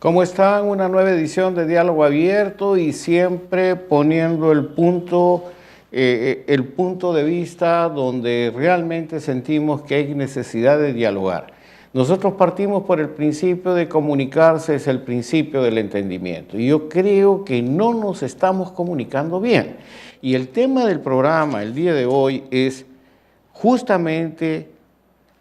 ¿Cómo están? Una nueva edición de Diálogo Abierto y siempre poniendo el punto de vista donde realmente sentimos que hay necesidad de dialogar. Nosotros partimos por el principio de comunicarse, es el principio del entendimiento. Y yo creo que no nos estamos comunicando bien. Y el tema del programa el día de hoy es justamente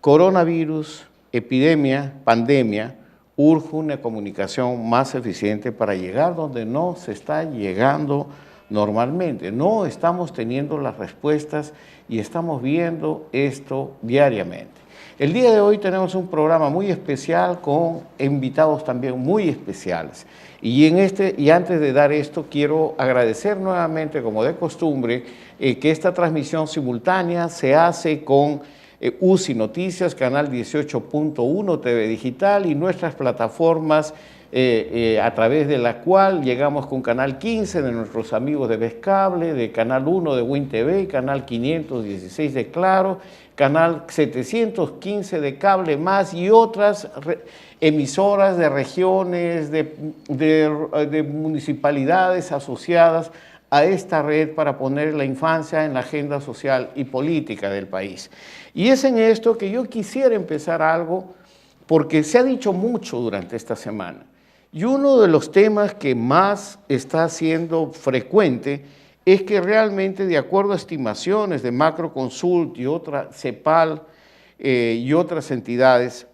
coronavirus, epidemia, pandemia. Urge una comunicación más eficiente para llegar donde no se está llegando normalmente. No estamos teniendo las respuestas y estamos viendo esto diariamente. El día de hoy tenemos un programa muy especial con invitados también muy especiales. Y antes de dar esto, quiero agradecer nuevamente, como de costumbre, que esta transmisión simultánea se hace con UCI Noticias, canal 18.1 TV Digital y nuestras plataformas a través de la cual llegamos con canal 15 de nuestros amigos de Vescable, de canal 1 de Win TV, canal 516 de Claro, canal 715 de Cable Más y otras emisoras de regiones, de municipalidades asociadas a esta red para poner la infancia en la agenda social y política del país. Y es en esto que yo quisiera empezar algo, porque se ha dicho mucho durante esta semana. Y uno de los temas que más está siendo frecuente es que realmente, de acuerdo a estimaciones de Macroconsult y otra CEPAL y otras entidades,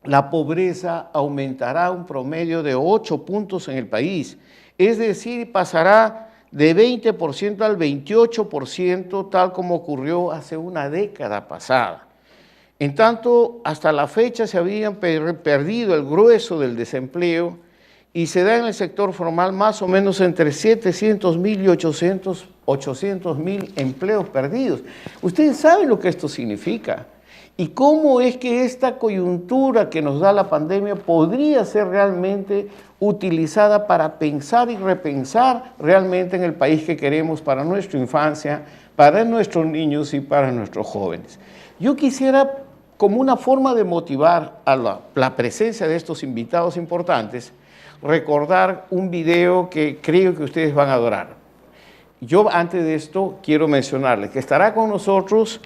la pobreza aumentará un promedio de 8 puntos en el país. Es decir, pasará de 20% al 28%, tal como ocurrió hace una década pasada. En tanto, hasta la fecha se habían perdido el grueso del desempleo y se da en el sector formal más o menos entre 700.000 y 800.000 empleos perdidos. Ustedes saben lo que esto significa. ¿Y cómo es que esta coyuntura que nos da la pandemia podría ser realmente utilizada para pensar y repensar realmente en el país que queremos para nuestra infancia, para nuestros niños y para nuestros jóvenes? Yo quisiera, como una forma de motivar a la presencia de estos invitados importantes, recordar un video que creo que ustedes van a adorar. Yo antes de esto quiero mencionarles que estará con nosotros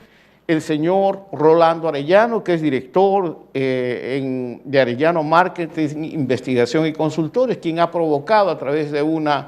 el señor Rolando Arellano, que es director de Arellano Marketing, Investigación y Consultores, quien ha provocado a través de una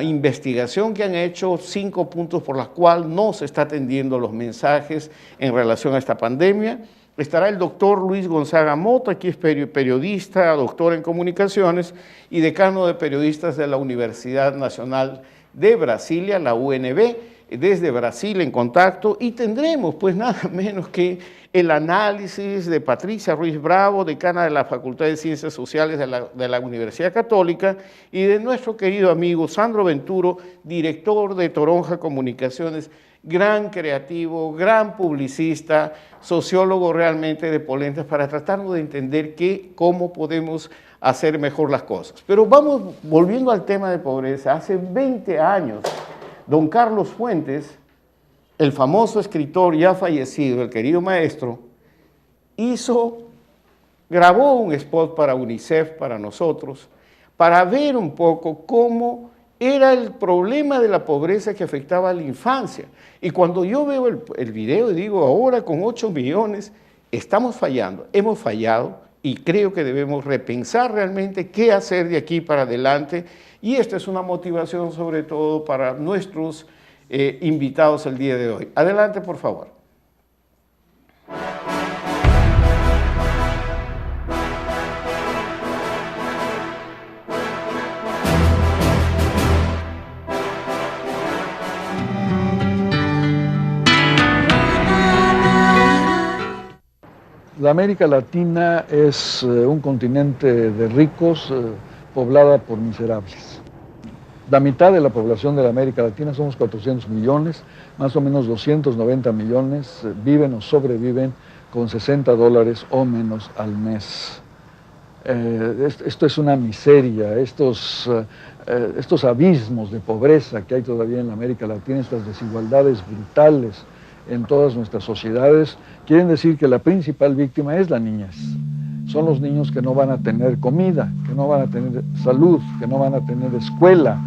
investigación que han hecho 5 puntos por las cuales no se está atendiendo los mensajes en relación a esta pandemia. Estará el doctor Luis Gonzaga Mota, que es periodista, doctor en comunicaciones y decano de periodistas de la Universidad Nacional de Brasilia, la UNB, desde Brasil en contacto, y tendremos pues nada menos que el análisis de Patricia Ruiz Bravo, decana de la Facultad de Ciencias Sociales de la Universidad Católica, y de nuestro querido amigo Sandro Venturo, director de Toronja Comunicaciones, gran creativo, gran publicista, sociólogo realmente de polentes, para tratarnos de entender cómo podemos hacer mejor las cosas. Pero vamos volviendo al tema de pobreza. Hace 20 años, don Carlos Fuentes, el famoso escritor ya fallecido, el querido maestro, grabó un spot para UNICEF, para nosotros, para ver un poco cómo era el problema de la pobreza que afectaba a la infancia. Y cuando yo veo el video y digo, ahora con 8 millones, estamos fallando, hemos fallado, y creo que debemos repensar realmente qué hacer de aquí para adelante. Y esta es una motivación sobre todo para nuestros invitados el día de hoy. Adelante, por favor. La América Latina es un continente de ricos, poblada por miserables. La mitad de la población de la América Latina, somos 400 millones, más o menos 290 millones viven o sobreviven con $60 o menos al mes. Esto es una miseria, estos abismos de pobreza que hay todavía en la América Latina, estas desigualdades brutales en todas nuestras sociedades, quieren decir que la principal víctima es la niñez. Son los niños que no van a tener comida, que no van a tener salud, que no van a tener escuela,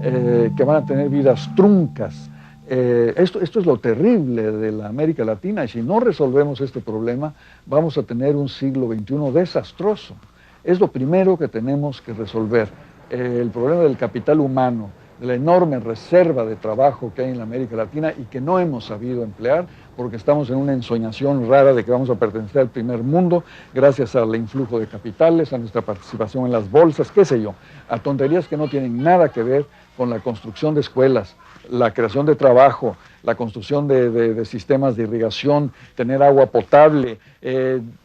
que van a tener vidas truncas. Esto es lo terrible de la América Latina, y si no resolvemos este problema, vamos a tener un siglo XXI desastroso. Es lo primero que tenemos que resolver. El problema del capital humano, de la enorme reserva de trabajo que hay en la América Latina y que no hemos sabido emplear porque estamos en una ensoñación rara de que vamos a pertenecer al primer mundo gracias al influjo de capitales, a nuestra participación en las bolsas, qué sé yo, a tonterías que no tienen nada que ver con la construcción de escuelas, la creación de trabajo, la construcción de sistemas de irrigación, tener agua potable,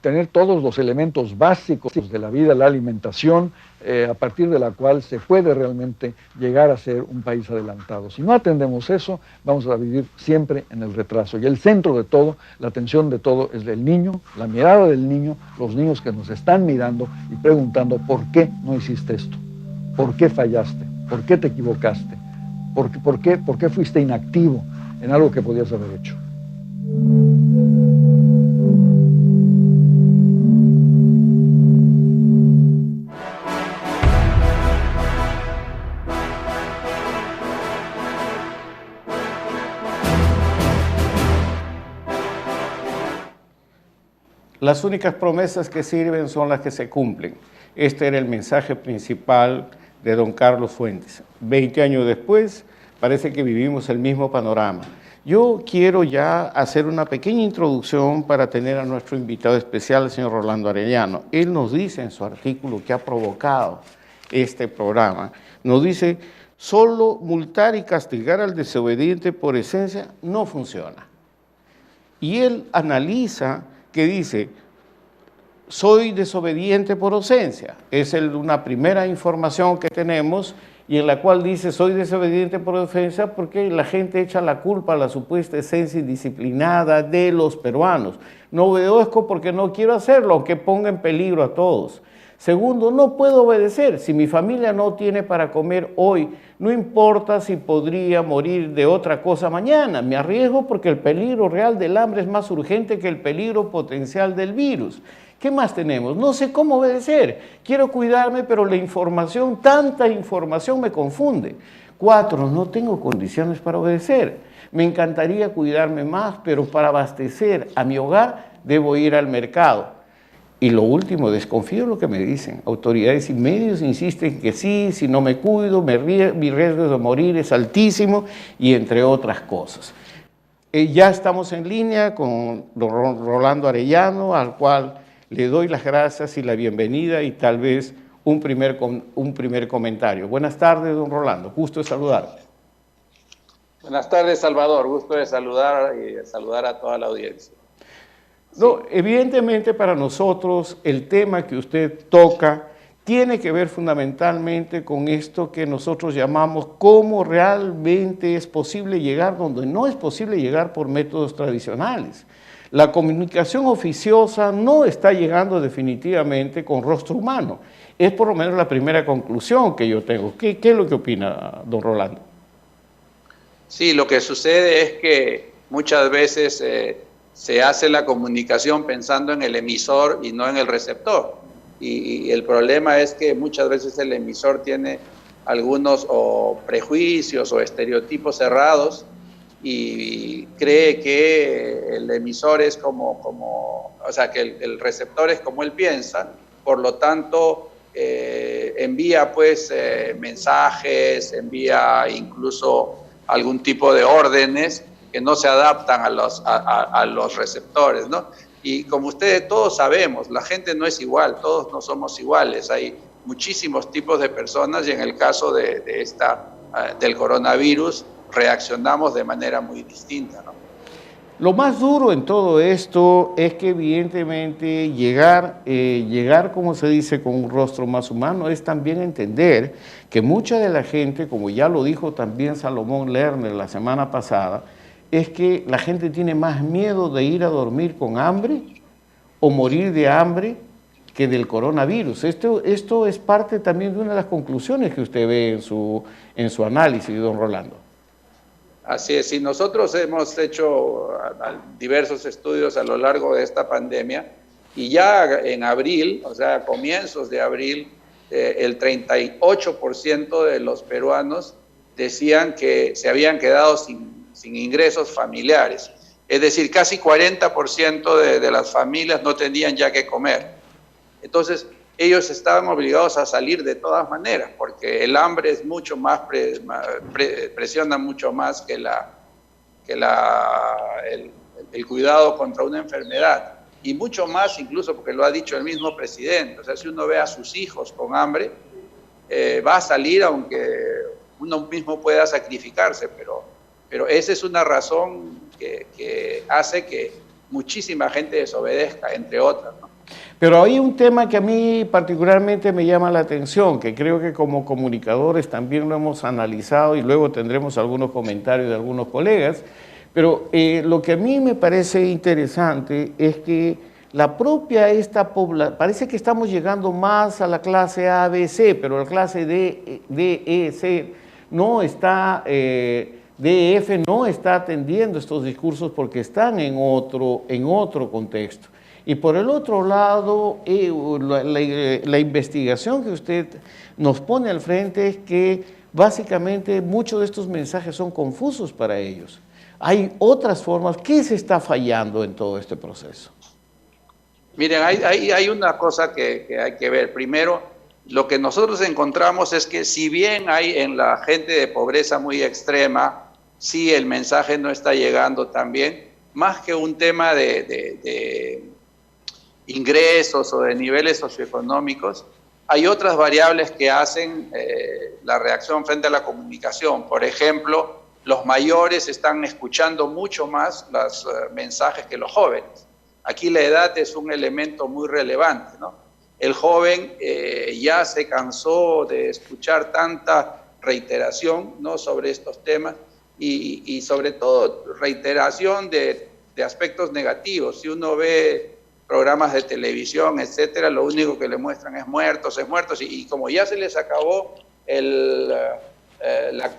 tener todos los elementos básicos de la vida, la alimentación, a partir de la cual se puede realmente llegar a ser un país adelantado. Si no atendemos eso, vamos a vivir siempre en el retraso. Y el centro de todo, la atención de todo, es del niño, la mirada del niño, los niños que nos están mirando y preguntando ¿por qué no hiciste esto? ¿Por qué fallaste? ¿Por qué te equivocaste? ¿Por qué fuiste inactivo en algo que podías haber hecho? Las únicas promesas que sirven son las que se cumplen. Este era el mensaje principal de don Carlos Fuentes. 20 años después, parece que vivimos el mismo panorama. Yo quiero ya hacer una pequeña introducción para tener a nuestro invitado especial, el señor Rolando Arellano. Él nos dice en su artículo que ha provocado este programa, nos dice, solo multar y castigar al desobediente por esencia no funciona. Y él analiza que dice, soy desobediente por ausencia. Es una primera información que tenemos y en la cual dice, soy desobediente por ausencia porque la gente echa la culpa a la supuesta esencia indisciplinada de los peruanos. No obedezco porque no quiero hacerlo, aunque ponga en peligro a todos. Segundo, no puedo obedecer. Si mi familia no tiene para comer hoy, no importa si podría morir de otra cosa mañana. Me arriesgo porque el peligro real del hambre es más urgente que el peligro potencial del virus. ¿Qué más tenemos? No sé cómo obedecer. Quiero cuidarme, pero la información, tanta información me confunde. 4, no tengo condiciones para obedecer. Me encantaría cuidarme más, pero para abastecer a mi hogar debo ir al mercado. Y lo último, desconfío de lo que me dicen. Autoridades y medios insisten que sí, si no me cuido, mi riesgo de morir es altísimo, y entre otras cosas. Ya estamos en línea con don Rolando Arellano, al cual le doy las gracias y la bienvenida y tal vez un primer comentario. Buenas tardes, don Rolando. Gusto de saludarle. Buenas tardes, Salvador. Gusto de saludar y saludar a toda la audiencia. No, evidentemente para nosotros el tema que usted toca tiene que ver fundamentalmente con esto que nosotros llamamos cómo realmente es posible llegar donde no es posible llegar por métodos tradicionales. La comunicación oficiosa no está llegando definitivamente con rostro humano. Es por lo menos la primera conclusión que yo tengo. ¿Qué es lo que opina don Rolando? Sí, lo que sucede es que muchas veces se hace la comunicación pensando en el emisor y no en el receptor. Y el problema es que muchas veces el emisor tiene algunos prejuicios o estereotipos cerrados y cree que el emisor es o sea, que el receptor es como él piensa, por lo tanto envía pues mensajes, envía incluso algún tipo de órdenes que no se adaptan a los receptores, ¿no? Y como ustedes todos sabemos, la gente no es igual, todos no somos iguales, hay muchísimos tipos de personas y en el caso del coronavirus reaccionamos de manera muy distinta, ¿no? Lo más duro en todo esto es que evidentemente llegar, como se dice, con un rostro más humano es también entender que mucha de la gente, como ya lo dijo también Salomón Lerner la semana pasada, es que la gente tiene más miedo de ir a dormir con hambre o morir de hambre que del coronavirus. Esto es parte también de una de las conclusiones que usted ve en su análisis, don Rolando. Así es, y nosotros hemos hecho diversos estudios a lo largo de esta pandemia y ya en abril, o sea, a comienzos de abril, el 38% de los peruanos decían que se habían quedado sin ingresos familiares. Es decir, casi 40% de las familias no tenían ya que comer. Entonces, ellos estaban obligados a salir de todas maneras, porque el hambre es mucho más, presiona mucho más que el cuidado contra una enfermedad. Y mucho más incluso porque lo ha dicho el mismo presidente. O sea, si uno ve a sus hijos con hambre, va a salir aunque uno mismo pueda sacrificarse, pero esa es una razón que hace que muchísima gente desobedezca, entre otras, ¿no? Pero hay un tema que a mí particularmente me llama la atención, que creo que como comunicadores también lo hemos analizado y luego tendremos algunos comentarios de algunos colegas, pero lo que a mí me parece interesante es que la propia población, parece que estamos llegando más a la clase A, B, C, pero la clase D, E, C no está, D, E, F no está atendiendo estos discursos porque están en otro contexto. Y por el otro lado, la investigación que usted nos pone al frente es que básicamente muchos de estos mensajes son confusos para ellos. Hay otras formas. ¿Qué se está fallando en todo este proceso? Miren, hay una cosa que hay que ver. Primero, lo que nosotros encontramos es que si bien hay en la gente de pobreza muy extrema, sí el mensaje no está llegando tan bien, más que un tema de ingresos o de niveles socioeconómicos, hay otras variables que hacen la reacción frente a la comunicación. Por ejemplo, los mayores están escuchando mucho más los mensajes que los jóvenes. Aquí la edad es un elemento muy relevante, ¿no? El joven ya se cansó de escuchar tanta reiteración, ¿no?, sobre estos temas y sobre todo reiteración de aspectos negativos. Si uno ve programas de televisión, etcétera, lo único que le muestran es muertos, y como ya se les acabó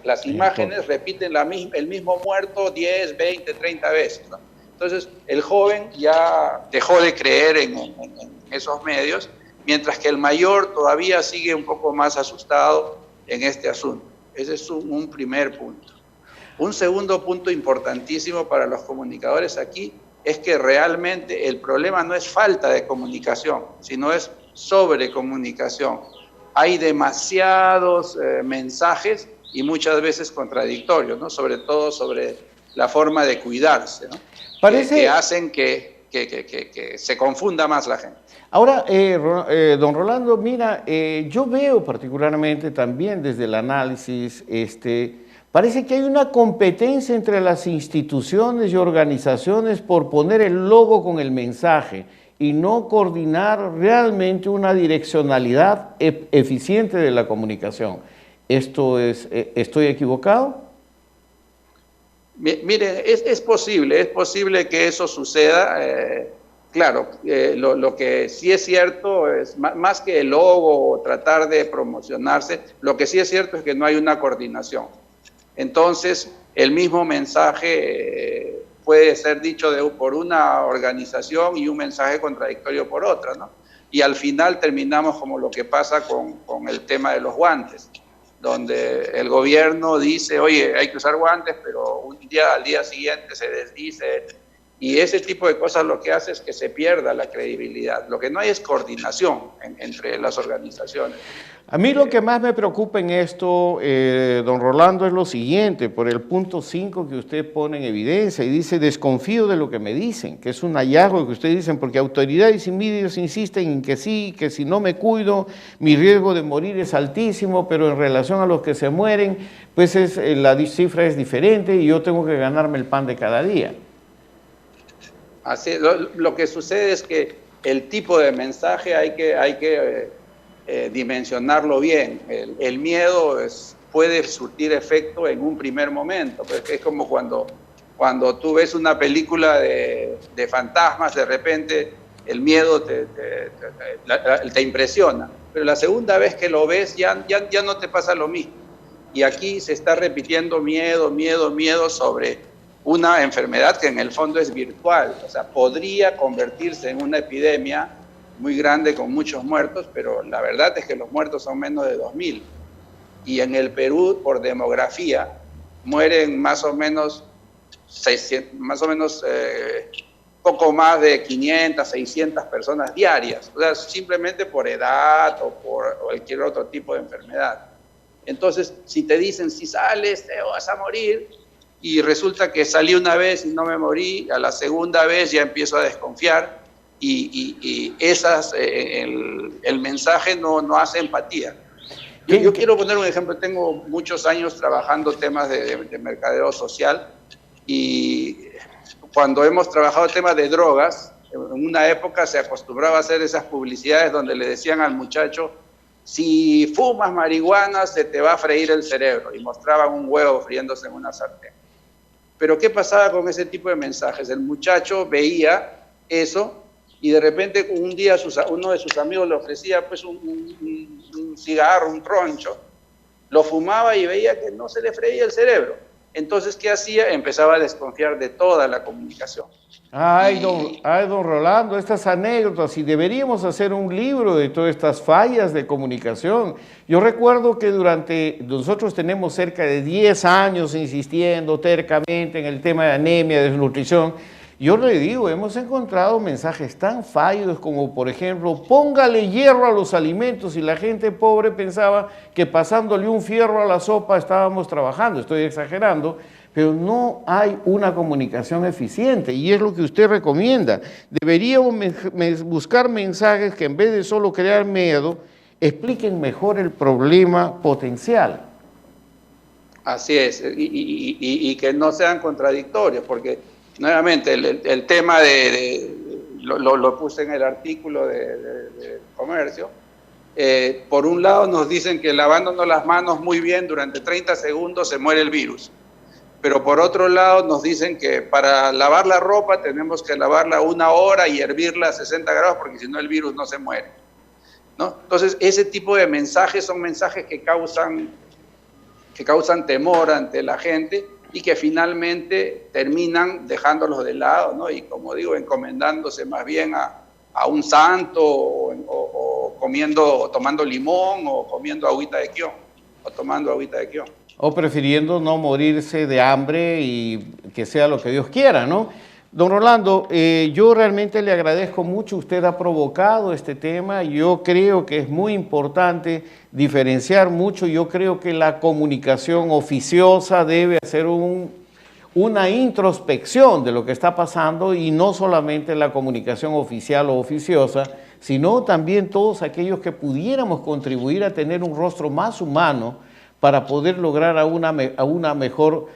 las imágenes, repiten el mismo muerto 10, 20, 30 veces, ¿no? Entonces, el joven ya dejó de creer en esos medios, mientras que el mayor todavía sigue un poco más asustado en este asunto. Ese es un primer punto. Un segundo punto importantísimo para los comunicadores aquí es que realmente el problema no es falta de comunicación, sino es sobrecomunicación. Hay demasiados mensajes y muchas veces contradictorios, ¿no? Sobre todo sobre la forma de cuidarse, ¿no? Que hacen que se confunda más la gente. Ahora, don Rolando, mira, yo veo particularmente también desde el análisis, parece que hay una competencia entre las instituciones y organizaciones por poner el logo con el mensaje y no coordinar realmente una direccionalidad eficiente de la comunicación. ¿Estoy equivocado? Mire, es posible que eso suceda. Claro, lo que sí es cierto es, más que el logo o tratar de promocionarse, lo que sí es cierto es que no hay una coordinación. Entonces, el mismo mensaje puede ser dicho por una organización y un mensaje contradictorio por otra, ¿no? Y al final terminamos como lo que pasa con el tema de los guantes, donde el gobierno dice, oye, hay que usar guantes, pero al día siguiente se desdice, y ese tipo de cosas lo que hace es que se pierda la credibilidad. Lo que no hay es coordinación entre las organizaciones. A mí lo que más me preocupa en esto, don Rolando, es lo siguiente, por el punto 5 que usted pone en evidencia y dice, desconfío de lo que me dicen, que es un hallazgo que ustedes dicen, porque autoridades y medios insisten en que sí, que si no me cuido, mi riesgo de morir es altísimo, pero en relación a los que se mueren, pues la cifra es diferente y yo tengo que ganarme el pan de cada día. Así, lo que sucede es que el tipo de mensaje hay que dimensionarlo bien. El miedo puede surtir efecto en un primer momento, porque es como cuando tú ves una película de fantasmas, de repente el miedo te impresiona, pero la segunda vez que lo ves ya no te pasa lo mismo. Y aquí se está repitiendo miedo sobre una enfermedad que en el fondo es virtual, o sea, podría convertirse en una epidemia muy grande con muchos muertos, pero la verdad es que los muertos son menos de 2.000. Y en el Perú, por demografía, mueren más o menos 600, poco más de 500, 600 personas diarias, o sea, simplemente por edad o por cualquier otro tipo de enfermedad. Entonces, si te dicen, si sales, te vas a morir, y resulta que salí una vez y no me morí, a la segunda vez ya empiezo a desconfiar, y el mensaje no hace empatía. Yo quiero poner un ejemplo. Tengo muchos años trabajando temas de mercadeo social, y cuando hemos trabajado temas de drogas, en una época se acostumbraba a hacer esas publicidades donde le decían al muchacho, si fumas marihuana se te va a freír el cerebro, y mostraban un huevo friéndose en una sartén. Pero ¿qué pasaba con ese tipo de mensajes? El muchacho veía eso y de repente un día uno de sus amigos le ofrecía pues un cigarro, un troncho, lo fumaba y veía que no se le freía el cerebro. Entonces, ¿qué hacía? Empezaba a desconfiar de toda la comunicación. Ay, don Rolando, estas anécdotas, y deberíamos hacer un libro de todas estas fallas de comunicación. Yo recuerdo que nosotros tenemos cerca de 10 años insistiendo tercamente en el tema de anemia, desnutrición. Yo le digo, hemos encontrado mensajes tan fallos como, por ejemplo, póngale hierro a los alimentos, y la gente pobre pensaba que pasándole un fierro a la sopa estábamos trabajando. Estoy exagerando, pero no hay una comunicación eficiente, y es lo que usted recomienda. Deberíamos buscar mensajes que en vez de solo crear miedo, expliquen mejor el problema potencial. Así es, y que no sean contradictorios, porque nuevamente el tema lo puse en el artículo de Comercio. Por un lado nos dicen que lavándonos las manos muy bien durante 30 segundos se muere el virus. Pero por otro lado nos dicen que para lavar la ropa tenemos que lavarla 1 hora y hervirla a 60 grados porque si no el virus no se muere, ¿no? Entonces ese tipo de mensajes son mensajes que causan temor ante la gente y que finalmente terminan dejándolos de lado, ¿no? Y como digo, encomendándose más bien a un santo o tomando limón o comiendo agüita de quión o tomando agüita de quión. O prefiriendo no morirse de hambre y que sea lo que Dios quiera, ¿no? Don Rolando, yo realmente le agradezco mucho. Usted ha provocado este tema. Yo creo que es muy importante diferenciar mucho. Yo creo que la comunicación oficiosa debe hacer una introspección de lo que está pasando, y no solamente la comunicación oficial o oficiosa, sino también todos aquellos que pudiéramos contribuir a tener un rostro más humano para poder lograr a una mejor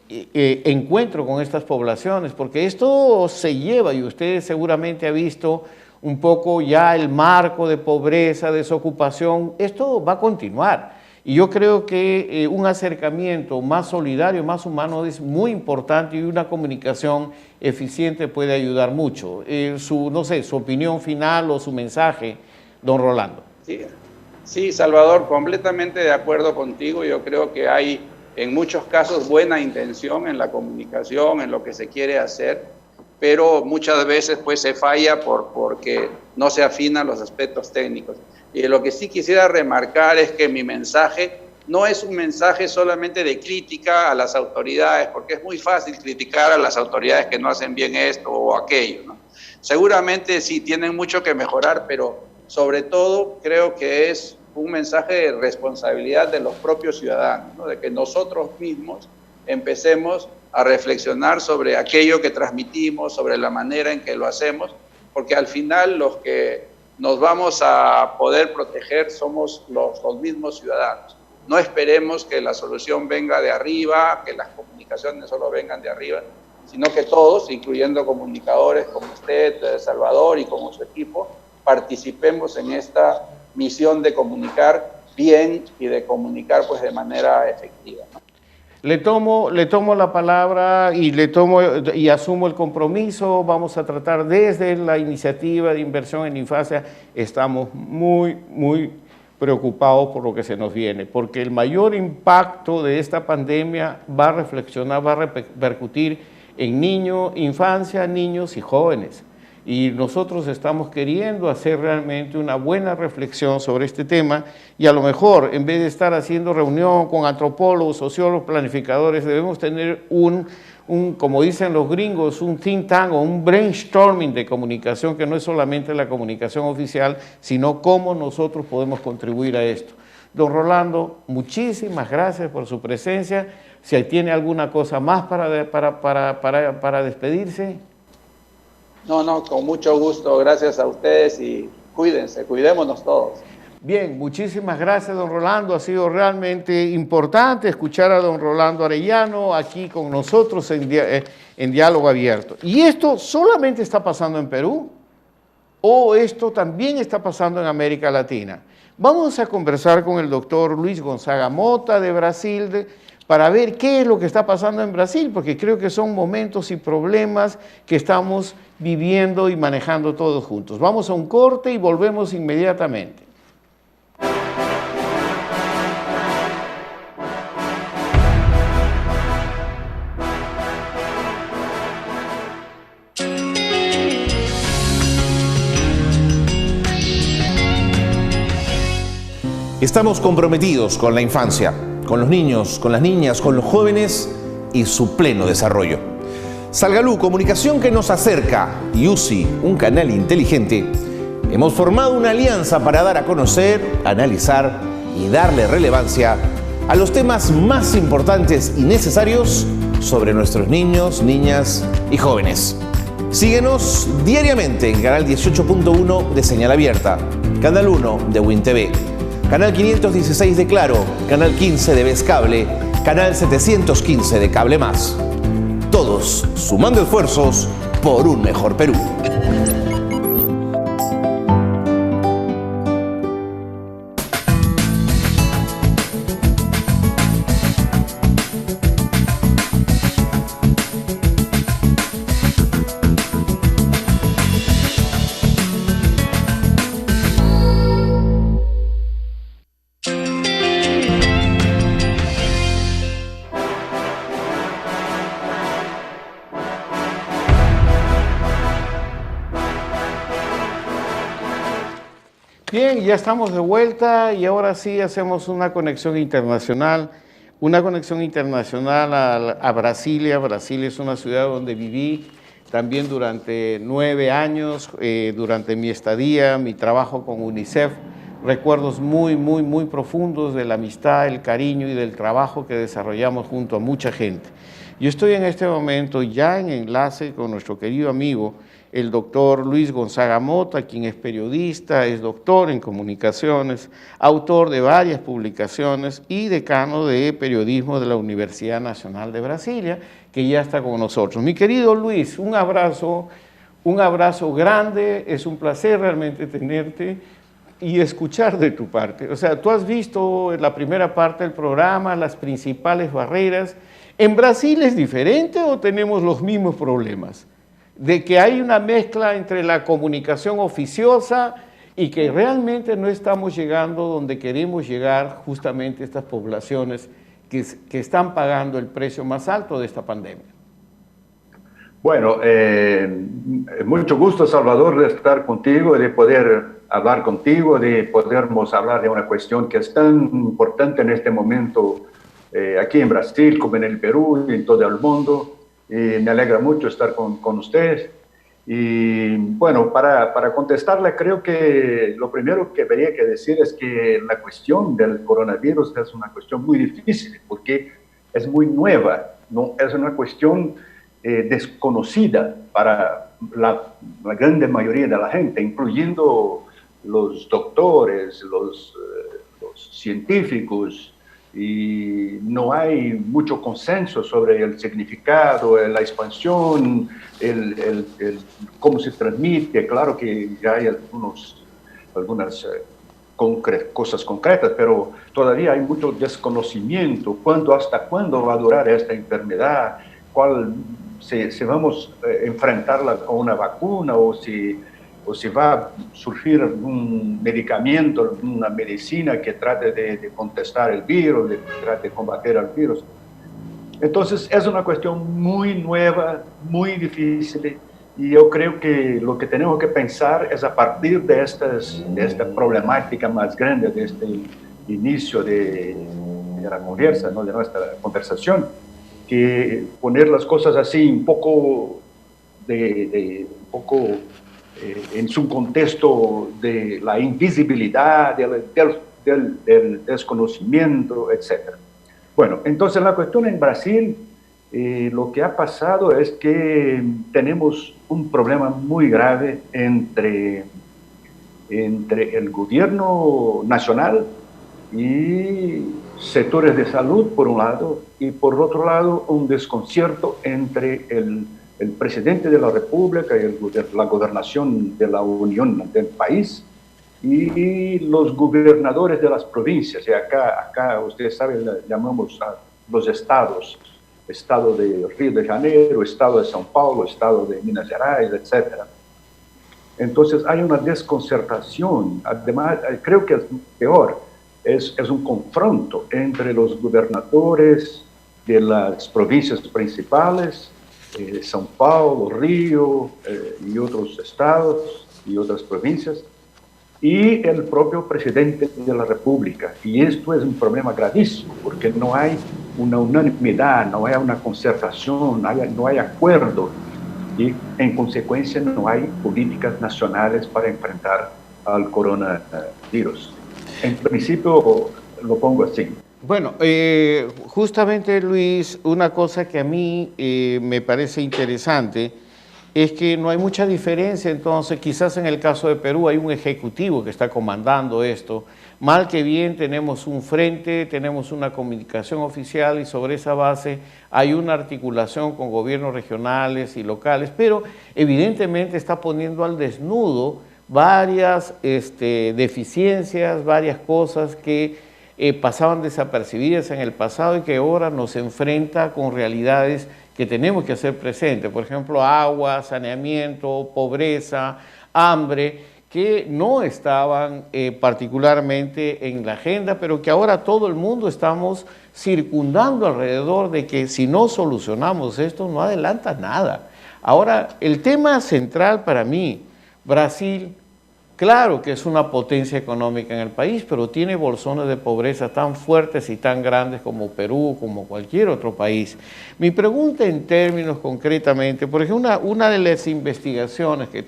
encuentro con estas poblaciones, porque esto se lleva, y usted seguramente ha visto un poco ya el marco de pobreza, desocupación, esto va a continuar. Y yo creo que un acercamiento más solidario, más humano es muy importante, y una comunicación eficiente puede ayudar mucho. Su opinión final o su mensaje, don Rolando. Sí, Salvador, completamente de acuerdo contigo. Yo creo que hay en muchos casos buena intención en la comunicación, en lo que se quiere hacer, pero muchas veces pues se falla porque no se afinan los aspectos técnicos. Y lo que sí quisiera remarcar es que mi mensaje no es un mensaje solamente de crítica a las autoridades, porque es muy fácil criticar a las autoridades que no hacen bien esto o aquello, ¿no? Seguramente sí tienen mucho que mejorar, pero sobre todo creo que es un mensaje de responsabilidad de los propios ciudadanos, ¿no? De que nosotros mismos empecemos a reflexionar sobre aquello que transmitimos, sobre la manera en que lo hacemos, porque al final los que nos vamos a poder proteger somos los mismos ciudadanos. No esperemos que la solución venga de arriba, que las comunicaciones solo vengan de arriba, sino que todos, incluyendo comunicadores como usted, Salvador, y como su equipo, participemos en esta misión de comunicar bien y de comunicar pues de manera efectiva, ¿no? Le tomo la palabra y asumo el compromiso. Vamos a tratar desde la iniciativa de inversión en infancia. Estamos muy, muy preocupados por lo que se nos viene, porque el mayor impacto de esta pandemia va a repercutir en infancia, niños y jóvenes. Y nosotros estamos queriendo hacer realmente una buena reflexión sobre este tema y a lo mejor, en vez de estar haciendo reunión con antropólogos, sociólogos, planificadores, debemos tener como dicen los gringos, un think tank o un brainstorming de comunicación que no es solamente la comunicación oficial, sino cómo nosotros podemos contribuir a esto. Don Rolando, muchísimas gracias por su presencia. Si tiene alguna cosa más para despedirse. No, con mucho gusto. Gracias a ustedes y cuídense, cuidémonos todos. Bien, muchísimas gracias, don Rolando. Ha sido realmente importante escuchar a don Rolando Arellano aquí con nosotros en Diálogo Abierto. ¿Y esto solamente está pasando en Perú? ¿O esto también está pasando en América Latina? Vamos a conversar con el doctor Luis Gonzaga Mota de Brasil para ver qué es lo que está pasando en Brasil, porque creo que son momentos y problemas que estamos viviendo y manejando todos juntos. Vamos a un corte y volvemos inmediatamente. Estamos comprometidos con la infancia, con los niños, con las niñas, con los jóvenes y su pleno desarrollo. Salgalú, comunicación que nos acerca, y UCI, un canal inteligente, hemos formado una alianza para dar a conocer, analizar y darle relevancia a los temas más importantes y necesarios sobre nuestros niños, niñas y jóvenes. Síguenos diariamente en Canal 18.1 de Señal Abierta, Canal 1 de WinTV, Canal 516 de Claro, Canal 15 de Vez Cable, Canal 715 de Cable Más. Todos sumando esfuerzos por un mejor Perú. Bien, ya estamos de vuelta y ahora sí hacemos una conexión internacional a Brasilia. Brasilia es una ciudad donde viví también durante 9 años, durante mi estadía, mi trabajo con UNICEF, recuerdos muy profundos de la amistad, el cariño y del trabajo que desarrollamos junto a mucha gente. Yo estoy en este momento ya en enlace con nuestro querido amigo, el doctor Luis Gonzaga Mota, quien es periodista, es doctor en comunicaciones, autor de varias publicaciones y decano de periodismo de la Universidad Nacional de Brasilia, que ya está con nosotros. Mi querido Luis, un abrazo grande, es un placer realmente tenerte y escuchar de tu parte. O sea, tú has visto en la primera parte del programa las principales barreras. ¿En Brasil es diferente o tenemos los mismos problemas? De que hay una mezcla entre la comunicación oficiosa y que realmente no estamos llegando donde queremos llegar justamente estas poblaciones que están pagando el precio más alto de esta pandemia. Bueno, mucho gusto, Salvador, de estar contigo, de poder hablar contigo, de podermos hablar de una cuestión que es tan importante en este momento aquí en Brasil como en el Perú y en todo el mundo. Y me alegra mucho estar con ustedes. Y bueno, para contestarle, creo que lo primero que habría que decir es que la cuestión del coronavirus es una cuestión muy difícil porque es muy nueva, ¿no? Es una cuestión desconocida para la grande mayoría de la gente, incluyendo los doctores, los científicos, y no hay mucho consenso sobre el significado, la expansión, cómo se transmite. Claro que ya hay algunas cosas concretas, pero todavía hay mucho desconocimiento. ¿Hasta cuándo va a durar esta enfermedad? Si vamos a enfrentarla con una vacuna o si va a surgir un medicamento, una medicina que trate de contestar el virus, de trate de combatir al virus. Entonces es una cuestión muy nueva, muy difícil, Y yo creo que lo que tenemos que pensar es a partir de esta problemática más grande, de este inicio de la conversa, ¿no? De nuestra conversación, que poner las cosas así un poco, un poco en su contexto de la invisibilidad, del desconocimiento, etc. Bueno, entonces la cuestión en Brasil, lo que ha pasado es que tenemos un problema muy grave entre el gobierno nacional y sectores de salud, por un lado, y por otro lado, un desconcierto entre el presidente de la República y la gobernación de la Unión del país y los gobernadores de las provincias. Y acá ustedes saben, llamamos a los estados, estado de Río de Janeiro, estado de São Paulo, estado de Minas Gerais, etc. Entonces hay una desconcertación. Además, creo que es peor, es un confronto entre los gobernadores de las provincias principales, São Paulo, Río y otros estados y otras provincias, y el propio presidente de la República. Y esto es un problema gravísimo, porque no hay una unanimidad, no hay una concertación, no hay acuerdo, y en consecuencia no hay políticas nacionales para enfrentar al coronavirus. En principio lo pongo así. Bueno, justamente Luis, una cosa que a mí me parece interesante es que no hay mucha diferencia. Entonces quizás en el caso de Perú hay un ejecutivo que está comandando esto, mal que bien tenemos un frente, tenemos una comunicación oficial y sobre esa base hay una articulación con gobiernos regionales y locales, pero evidentemente está poniendo al desnudo varias deficiencias, varias cosas que pasaban desapercibidas en el pasado y que ahora nos enfrenta con realidades que tenemos que hacer presentes. Por ejemplo, agua, saneamiento, pobreza, hambre, que no estaban particularmente en la agenda, pero que ahora todo el mundo estamos circundando alrededor de que si no solucionamos esto no adelanta nada. Ahora, el tema central para mí, Brasil, claro que es una potencia económica en el país, pero tiene bolsones de pobreza tan fuertes y tan grandes como Perú, como cualquier otro país. Mi pregunta en términos concretamente, por ejemplo, una de las investigaciones que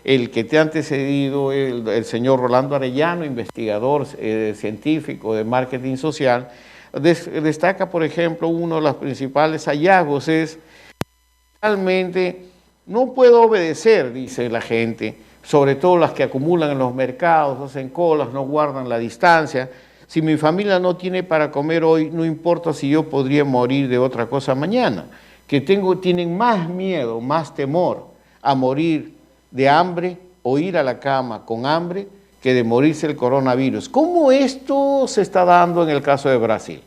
el que te ha antecedido, el señor Rolando Arellano, investigador científico de marketing social, destaca, por ejemplo, uno de los principales hallazgos es, realmente no puedo obedecer, dice la gente, sobre todo las que acumulan en los mercados, hacen colas, no guardan la distancia. Si mi familia no tiene para comer hoy, no importa si yo podría morir de otra cosa mañana. Que tienen más miedo, más temor a morir de hambre o ir a la cama con hambre que de morirse el coronavirus. ¿Cómo esto se está dando en el caso de Brasil?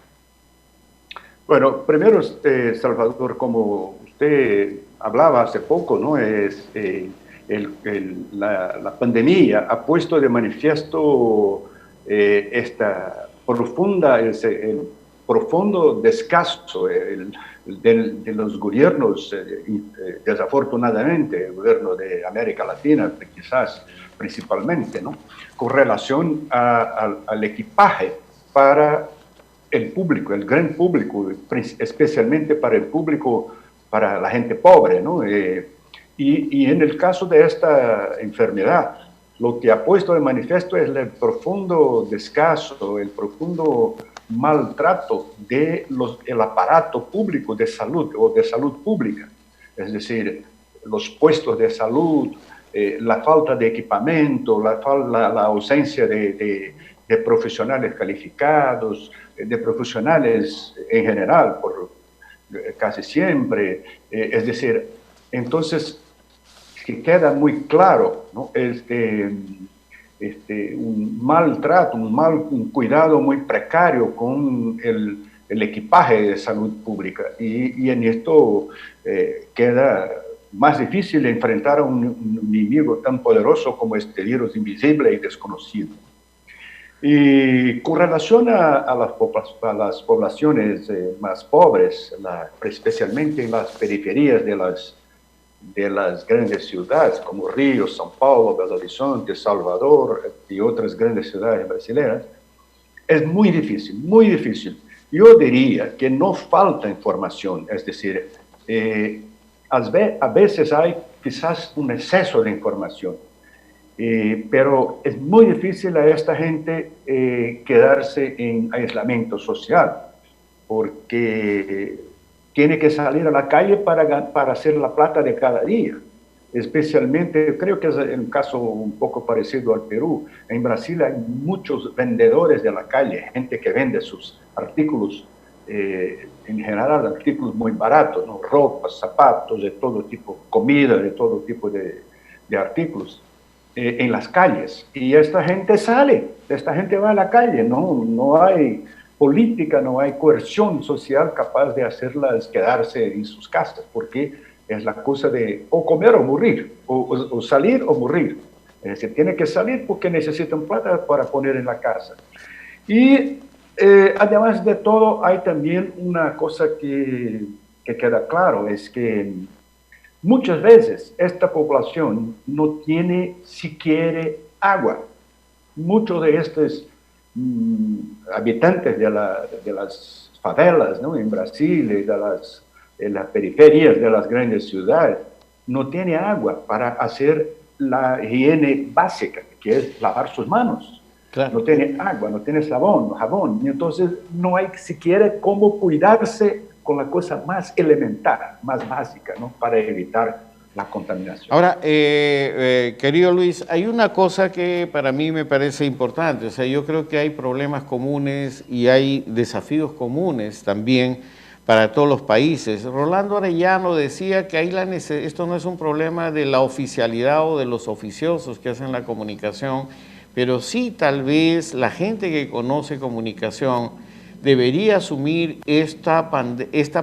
Bueno, primero, Salvador, como usted hablaba hace poco, ¿no? La pandemia ha puesto de manifiesto esta el profundo descaso de los gobiernos, desafortunadamente, el gobierno de América Latina, quizás principalmente, ¿no? Con relación al equipaje para el público, el gran público, especialmente para el público, para la gente pobre, ¿no? Y en el caso de esta enfermedad, lo que ha puesto de manifiesto es el profundo descaso, el profundo maltrato del aparato público de salud o de salud pública. Es decir, los puestos de salud, la falta de equipamiento, la ausencia de profesionales calificados, de profesionales en general, casi siempre. Es decir, entonces, que queda muy claro, ¿no? Un maltrato, un cuidado muy precario con el equipaje de salud pública. Y en esto queda más difícil enfrentar a un enemigo tan poderoso como este virus invisible y desconocido. Y con relación a las poblaciones más pobres, especialmente en las periferias de las grandes ciudades como Río, São Paulo, Belo Horizonte, Salvador y otras grandes ciudades brasileñas, es muy difícil, muy difícil. Yo diría que no falta información, es decir, a veces hay quizás un exceso de información, pero es muy difícil a esta gente quedarse en aislamiento social, porque tiene que salir a la calle para hacer la plata de cada día. Especialmente, creo que es un caso un poco parecido al Perú. En Brasil hay muchos vendedores de la calle, gente que vende sus artículos, en general artículos muy baratos, ¿no? Ropas, zapatos, de todo tipo, comida, de todo tipo de artículos, en las calles. Y esta gente sale, esta gente va a la calle, no hay política, no hay coerción social capaz de hacerlas quedarse en sus casas, porque es la cosa de o comer o morir, o salir o morir. Es decir, tiene que salir porque necesitan plata para poner en la casa. Y además de todo, hay también una cosa que queda claro, es que muchas veces esta población no tiene siquiera agua. Muchos de estos habitantes de las favelas, ¿no? En Brasil y de las periferias de las grandes ciudades, no tiene agua para hacer la higiene básica, que es lavar sus manos. Claro. No tiene agua, no tiene jabón, y entonces no hay siquiera cómo cuidarse con la cosa más elemental, más básica, ¿no? Para evitar la contaminación. Ahora, querido Luis, hay una cosa que para mí me parece importante. O sea, yo creo que hay problemas comunes y hay desafíos comunes también para todos los países. Rolando Arellano decía que esto no es un problema de la oficialidad o de los oficiosos que hacen la comunicación, pero sí tal vez la gente que conoce comunicación debería asumir esta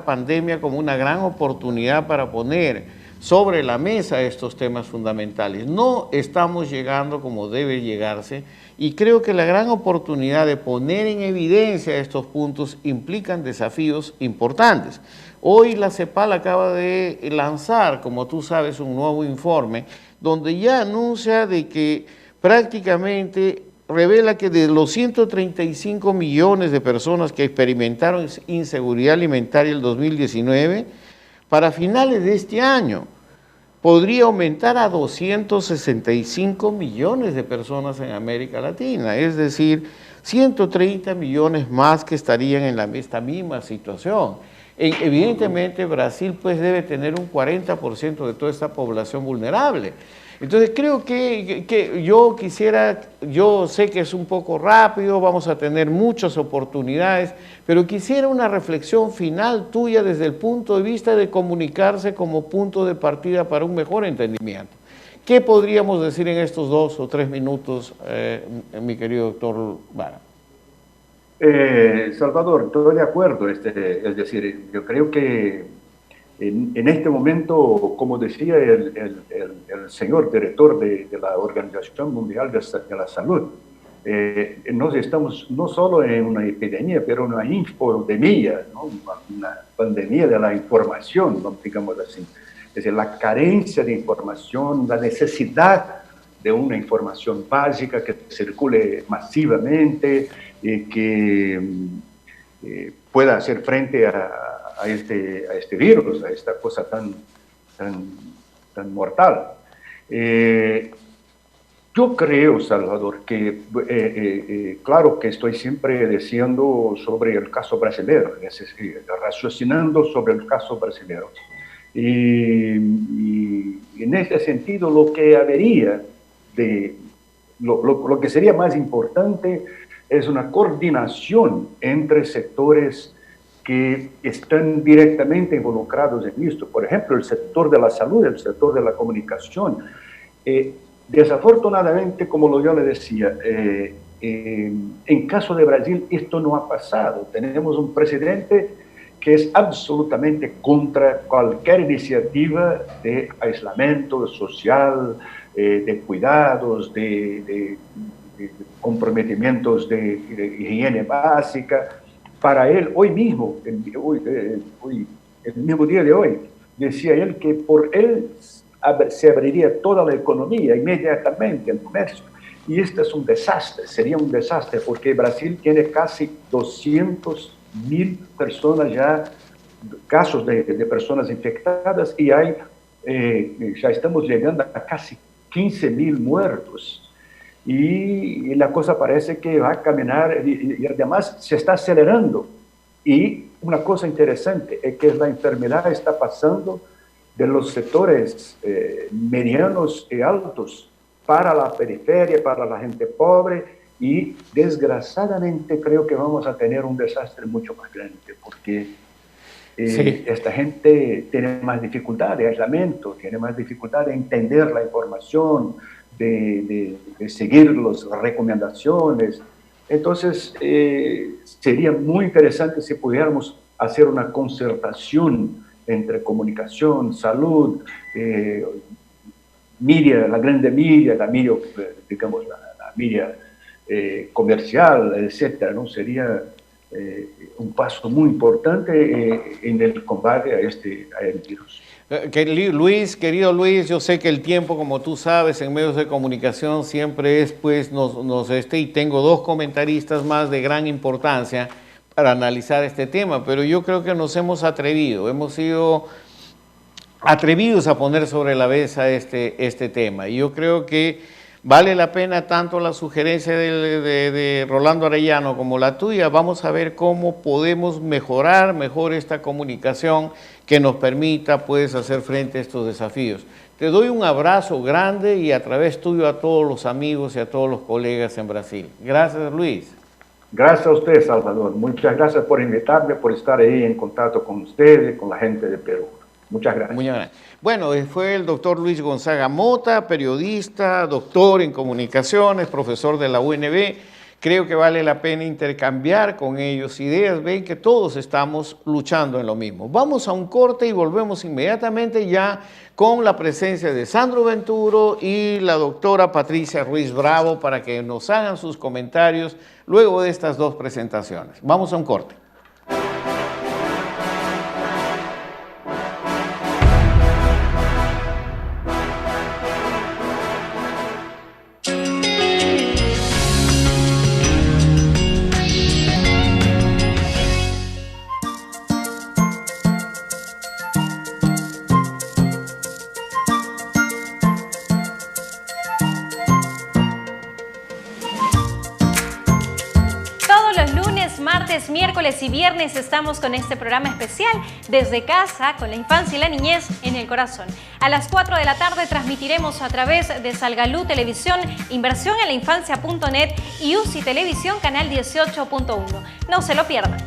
pandemia como una gran oportunidad para poner sobre la mesa estos temas fundamentales. No estamos llegando como debe llegarse y creo que la gran oportunidad de poner en evidencia estos puntos implican desafíos importantes. Hoy la CEPAL acaba de lanzar, como tú sabes, un nuevo informe donde ya anuncia de que prácticamente revela que de los 135 millones de personas que experimentaron inseguridad alimentaria en el 2019, para finales de este año podría aumentar a 265 millones de personas en América Latina, es decir, 130 millones más que estarían en esta misma situación. Evidentemente Brasil pues debe tener un 40% de toda esta población vulnerable. Entonces creo que yo sé que es un poco rápido, vamos a tener muchas oportunidades, pero quisiera una reflexión final tuya desde el punto de vista de comunicarse como punto de partida para un mejor entendimiento. ¿Qué podríamos decir en estos 2 o 3 minutos, mi querido doctor Vara? Salvador, estoy de acuerdo, es decir, yo creo que en este momento, como decía el señor director de la Organización Mundial de la Salud, nos estamos no solo en una epidemia, pero en una infodemia, ¿no? Una pandemia de la información, ¿no? Digamos así. Es decir, la carencia de información, la necesidad de una información básica que circule masivamente y que pueda hacer frente a este virus, a esta cosa tan mortal. Yo creo, Salvador, que claro que estoy siempre diciendo sobre el caso brasileño, es decir, raciocinando sobre el caso brasileño. Y en ese sentido, lo que habría lo que sería más importante es una coordinación entre sectores que están directamente involucrados en esto. Por ejemplo, el sector de la salud, el sector de la comunicación. Desafortunadamente, como yo le decía, en caso de Brasil esto no ha pasado. Tenemos un presidente que es absolutamente contra cualquier iniciativa de aislamiento social, de cuidados, de comprometimientos de higiene básica. Para él, hoy mismo, el mismo día de hoy, decía él que por él se abriría toda la economía inmediatamente, el comercio. Y este es un desastre, sería un desastre, porque Brasil tiene casi 200.000 personas ya, casos de personas infectadas, y hay, ya estamos llegando a casi 15.000 muertos. Y la cosa parece que va a caminar, y además se está acelerando. Y una cosa interesante es que la enfermedad está pasando de los sectores medianos y altos para la periferia, para la gente pobre, y desgraciadamente creo que vamos a tener un desastre mucho más grande, porque esta gente tiene más dificultad de aislamiento, tiene más dificultad de entender la información, de seguir las recomendaciones. Entonces, sería muy interesante si pudiéramos hacer una concertación entre comunicación, salud, media, la grande media, la media, digamos, la media comercial, etcétera, ¿no? Sería un paso muy importante en el combate a este virus. Querido Luis, yo sé que el tiempo, como tú sabes, en medios de comunicación siempre es, pues, y tengo dos comentaristas más de gran importancia para analizar este tema, pero yo creo que nos hemos sido atrevidos a poner sobre la mesa este tema. Y yo creo que vale la pena tanto la sugerencia de Rolando Arellano como la tuya. Vamos a ver cómo podemos mejorar esta comunicación que nos permita, pues, hacer frente a estos desafíos. Te doy un abrazo grande y a través tuyo a todos los amigos y a todos los colegas en Brasil. Gracias, Luis. Gracias a usted, Salvador. Muchas gracias por invitarme, por estar ahí en contacto con ustedes, con la gente de Perú. Muchas gracias. Muchas gracias. Bueno, fue el doctor Luis Gonzaga Mota, periodista, doctor en comunicaciones, profesor de la UNB. Creo que vale la pena intercambiar con ellos ideas. Ven que todos estamos luchando en lo mismo. Vamos a un corte y volvemos inmediatamente ya con la presencia de Sandro Venturo y la doctora Patricia Ruiz Bravo para que nos hagan sus comentarios luego de estas dos presentaciones. Vamos a un corte. Miércoles y viernes estamos con este programa especial desde casa con la infancia y la niñez en el corazón. A las 4 de la tarde transmitiremos a través de Salgalú Televisión, Inversión en la Infancia.net y UCI Televisión Canal 18.1. No se lo pierdan.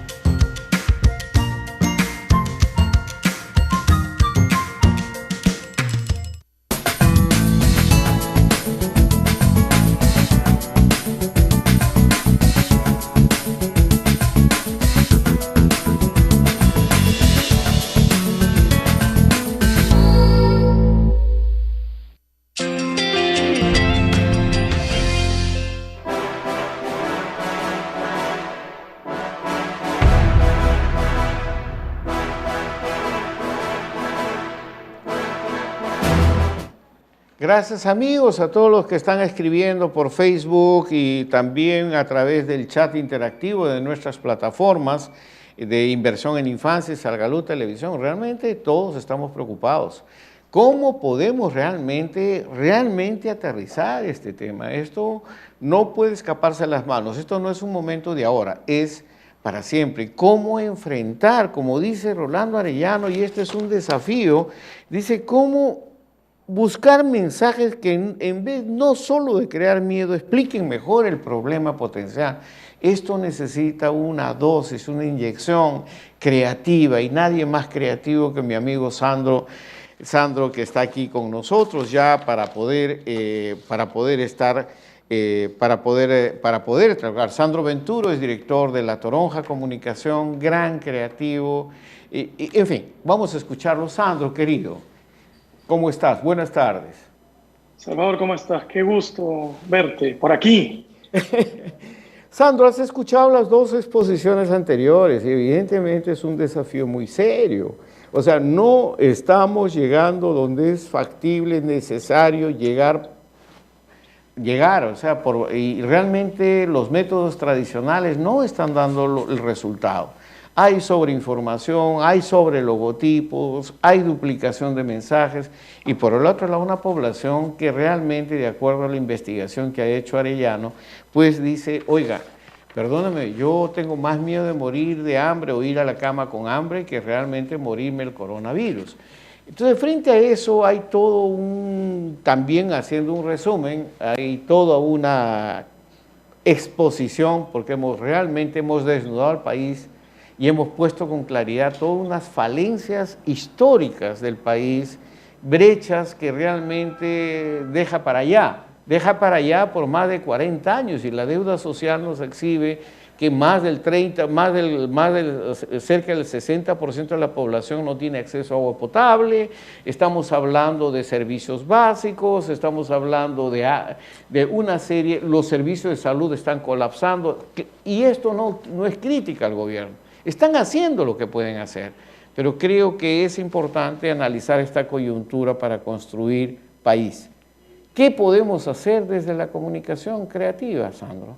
Gracias amigos a todos los que están escribiendo por Facebook y también a través del chat interactivo de nuestras plataformas de Inversión en Infancia y Salgalú Televisión. Realmente todos estamos preocupados. ¿Cómo podemos realmente aterrizar este tema? Esto no puede escaparse de las manos. Esto no es un momento de ahora, es para siempre. ¿Cómo enfrentar? Como dice Rolando Arellano, y este es un desafío, dice cómo buscar mensajes que en vez no solo de crear miedo, expliquen mejor el problema potencial. Esto necesita una dosis, una inyección creativa y nadie más creativo que mi amigo Sandro, que está aquí con nosotros ya para poder trabajar. Sandro Venturo es director de La Toronja Comunicación, gran creativo. En fin, vamos a escucharlo. Sandro, querido, ¿cómo estás? Buenas tardes. Salvador, ¿cómo estás? Qué gusto verte por aquí. Sandro, has escuchado las dos exposiciones anteriores y evidentemente es un desafío muy serio. O sea, no estamos llegando donde es factible, necesario llegar, o sea, y realmente los métodos tradicionales no están dando el resultado. Hay sobreinformación, hay sobre logotipos, hay duplicación de mensajes y por el otro lado una población que realmente, de acuerdo a la investigación que ha hecho Arellano, pues dice, oiga, perdóname, yo tengo más miedo de morir de hambre o ir a la cama con hambre que realmente morirme del coronavirus. Entonces, frente a eso hay todo también haciendo un resumen, hay toda una exposición porque realmente hemos desnudado al país y hemos puesto con claridad todas unas falencias históricas del país, brechas que realmente deja para allá por más de 40 años y la deuda social nos exhibe que cerca del 60% de la población no tiene acceso a agua potable, estamos hablando de servicios básicos, estamos hablando de una serie, los servicios de salud están colapsando y esto no es crítica al gobierno. Están haciendo lo que pueden hacer, pero creo que es importante analizar esta coyuntura para construir país. ¿Qué podemos hacer desde la comunicación creativa, Sandro?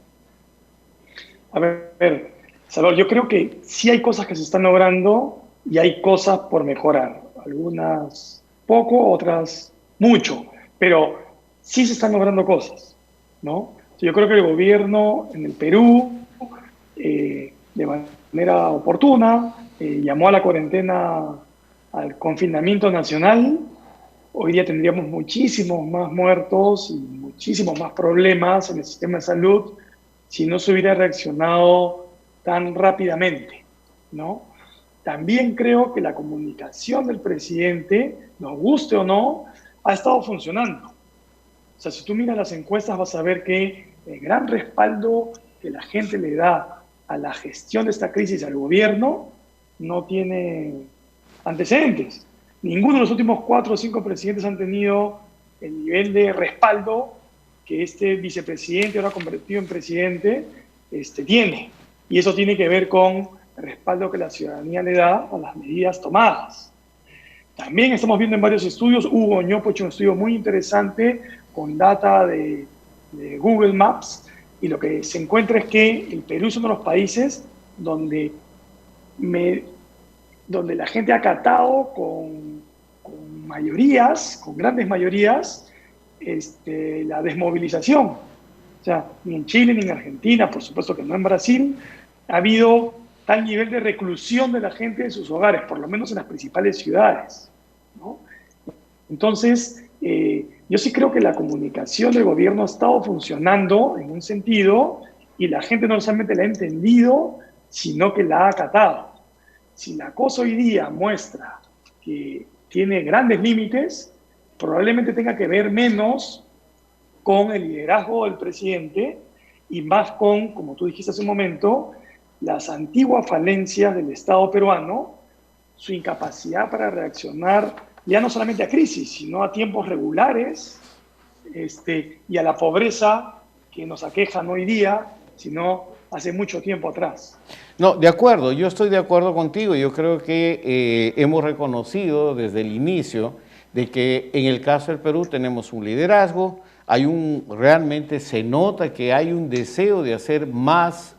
A ver, Salvador, yo creo que sí hay cosas que se están logrando y hay cosas por mejorar. Algunas poco, otras mucho, pero sí se están logrando cosas, ¿no? Yo creo que el gobierno en el Perú, de manera oportuna, llamó a la cuarentena, al confinamiento nacional. Hoy día tendríamos muchísimos más muertos y muchísimos más problemas en el sistema de salud si no se hubiera reaccionado tan rápidamente, ¿no? También creo que la comunicación del presidente, nos guste o no, ha estado funcionando. O sea, si tú miras las encuestas vas a ver que el gran respaldo que la gente le da a la gestión de esta crisis al gobierno no tiene antecedentes. Ninguno de los últimos 4 o 5 presidentes han tenido el nivel de respaldo que este vicepresidente, ahora convertido en presidente, tiene. Y eso tiene que ver con el respaldo que la ciudadanía le da a las medidas tomadas. También estamos viendo en varios estudios, Hugo Ñopo ha hecho un estudio muy interesante con data de Google Maps, y lo que se encuentra es que el Perú es uno de los países donde la gente ha acatado con mayorías, con grandes mayorías, la desmovilización. O sea, ni en Chile ni en Argentina, por supuesto que no en Brasil, ha habido tal nivel de reclusión de la gente en sus hogares, por lo menos en las principales ciudades, ¿no? Entonces, yo sí creo que la comunicación del gobierno ha estado funcionando en un sentido y la gente no solamente la ha entendido, sino que la ha acatado. Si la cosa hoy día muestra que tiene grandes límites, probablemente tenga que ver menos con el liderazgo del presidente y más con, como tú dijiste hace un momento, las antiguas falencias del Estado peruano, su incapacidad para reaccionar ya no solamente a crisis, sino a tiempos regulares, y a la pobreza que nos aquejan hoy día, sino hace mucho tiempo atrás. No, de acuerdo, yo estoy de acuerdo contigo. Yo creo que hemos reconocido desde el inicio de que en el caso del Perú tenemos un liderazgo, realmente se nota que hay un deseo de hacer más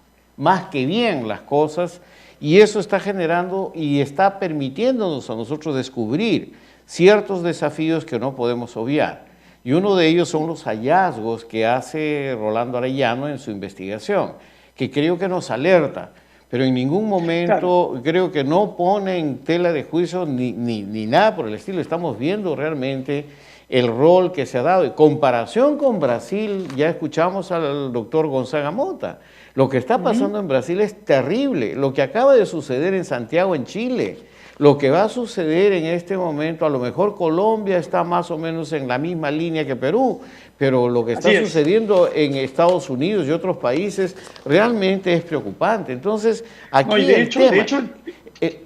que bien las cosas, y eso está generando y está permitiéndonos a nosotros descubrir ciertos desafíos que no podemos obviar. Y uno de ellos son los hallazgos que hace Rolando Arellano en su investigación, que creo que nos alerta, pero en ningún momento creo que no pone en tela de juicio ni nada por el estilo. Estamos viendo realmente el rol que se ha dado. En comparación con Brasil, ya escuchamos al doctor Gonzaga Mota. Lo que está pasando en Brasil es terrible. Lo que acaba de suceder en Santiago, en Chile, lo que va a suceder en este momento, a lo mejor Colombia está más o menos en la misma línea que Perú, pero lo que está sucediendo en Estados Unidos y otros países realmente es preocupante. Entonces, aquí de hecho,